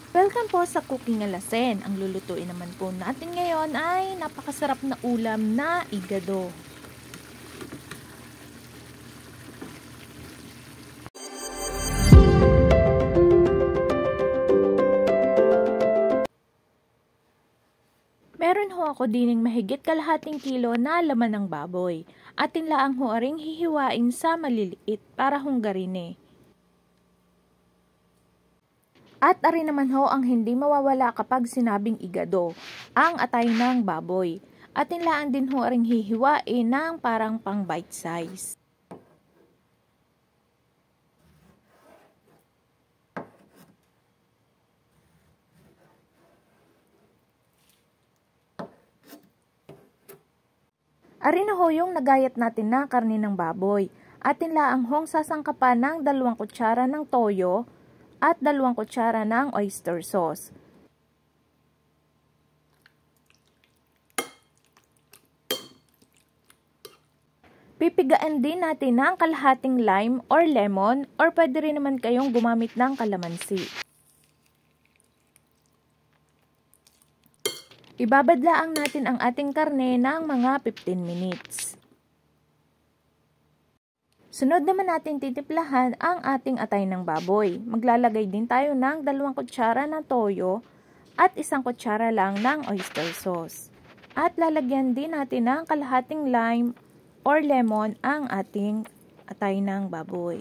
Welcome po sa Cooking Alasen. Ang lulutuin naman po natin ngayon ay napakasarap na ulam na igado. Meron ho ako dining mahigit kalahating kilo na laman ng baboy. Atin laang ho aring hihiwain sa maliliit para hunggarine. At ari naman ho ang hindi mawawala kapag sinabing igado, ang atay ng baboy. Atin laang din ho aring hihiwain ng parang pang bite size. Ari na ho yung nagayat natin na karne ng baboy. Atin laang hong sasangkapan ng 2 kutsara ng toyo at 2 kutsara ng oyster sauce. Pipigaan din natin ng kalahating lime or lemon or pwede rin naman kayong gumamit ng kalamansi. Ibabadlaang natin ang ating karne ng mga 15 minutes. Sunod naman natin titimplahan ang ating atay ng baboy. Maglalagay din tayo ng 2 kutsara ng toyo at 1 kutsara lang ng oyster sauce. At lalagyan din natin ng kalahating lime or lemon ang ating atay ng baboy.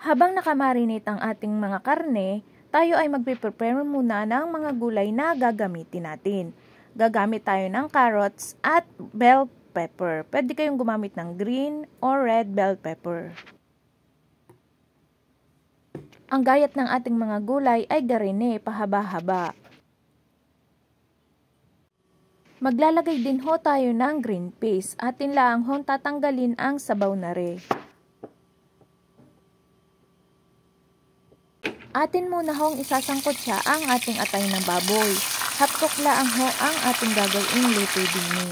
Habang nakamarinate ang ating mga karne, tayo ay magpe-prepare muna ng mga gulay na gagamitin natin. Gagamit tayo ng carrots at bell pepper. Pwede kayong gumamit ng green or red bell pepper. Ang gayat ng ating mga gulay ay garine, pahaba-haba. Maglalagay din ho tayo ng green peas. Atin lang hong tatanggalin ang sabaw na re. Atin muna hong isasangkot siya ang ating atay ng baboy. Haptok laang ho ang ating gagawing luto din.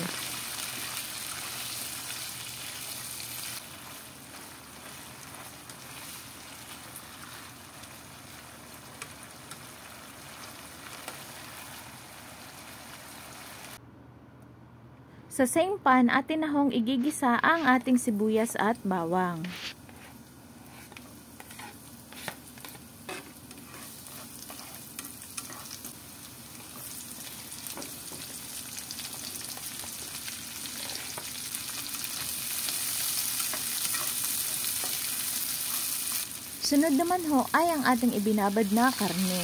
Sa same pan, atin na hong igigisa ang ating sibuyas at bawang. Sunod naman ho ay ang ating ibinabad na karne.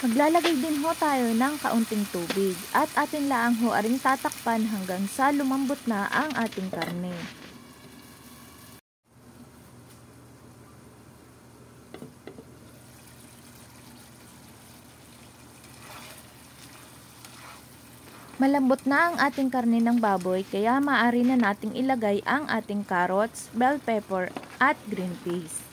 Maglalagay din ho tayo ng kaunting tubig at atin laang ho aring tatakpan hanggang sa lumambot na ang ating karne. Malambot na ang ating karne ng baboy kaya maaari na nating ilagay ang ating carrots, bell pepper at green peas.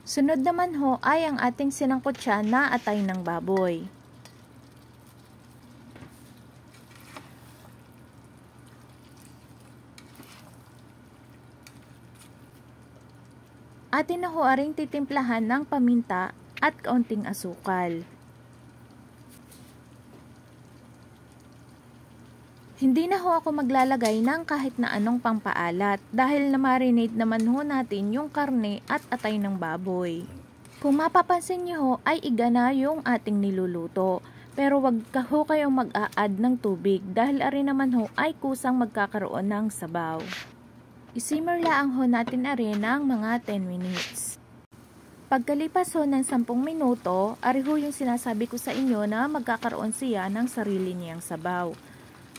Sunod naman ho ay ang ating sinangkutsa na atay ng baboy. Atin na ho aring titimplahan ng paminta at kaunting asukal. Hindi na ho ako maglalagay ng kahit na anong pampaalat dahil na-marinate naman ho natin yung karne at atay ng baboy. Kung mapapansin nyo ho ay iga na yung ating niluluto. Pero wag ka ho kayong mag-a-add ng tubig dahil ari naman ho ay kusang magkakaroon ng sabaw. Isimmer laang ho natin na rin ng mga 10 minutes. Pagkalipas ho ng 10 minuto, ari ho yung sinasabi ko sa inyo na magkakaroon siya ng sarili niyang sabaw.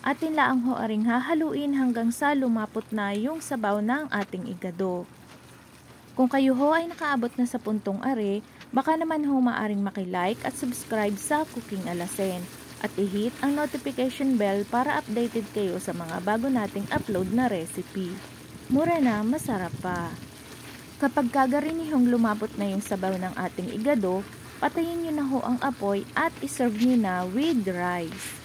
Atin laang ho aring hahaluin hanggang sa lumapot na yung sabaw ng ating igado. Kung kayo ho ay nakaabot na sa puntong ari, baka naman ho maaring makilike at subscribe sa Cooking Alasen at i-hit ang notification bell para updated kayo sa mga bago nating upload na recipe. Mura na, masarap pa. Kapag kagarinihong lumapot na yung sabaw ng ating igado, patayin nyo na ho ang apoy at iserve nyo na with rice.